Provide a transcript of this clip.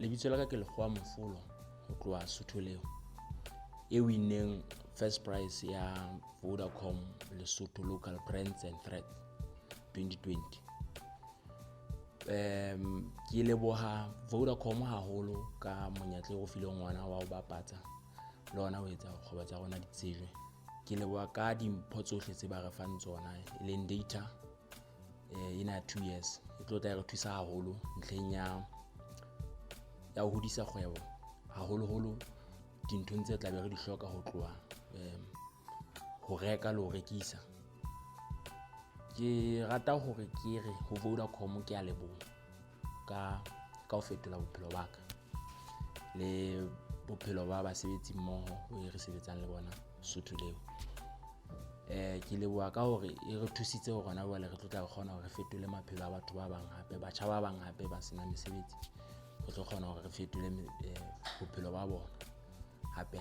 lebitso la ka ke Lekgowa Mofolo ho tloha Sotholeo e winneng first prize ya Vodacom Lesotho Local Brands and Threats 2020. Ke leboha Vodacom haholo ka monyetla o fileng ngwana wa ho bapatsa le ona ho etsa kgwebo tsa rona di tsejwe. Ke leboha ka dimpho tsohle tse ba re fang tsona e leng data ina 2 years e tlo tla re thusa haholo ntlheng ya ho hodisa kgwebo haholo dinthong tse tla be re di hloka ho tloha ho reka le ho rekisa. Ke rata hore ke re ho Vodacom ke a leboha ka ho fetola bophelo ba ka le bophelo ba basebetsi mmoho ho re sebetsang le bona Sotholeo. Ke leboha ka hore e re thusitse hore rona jwale re tlo tla re kgona hore re fetole maphelo a batho ba bang hape, batjha ba bang hape ba sena mesebetsi, re tlo kgona hore re fetole bophelo ba bona hape.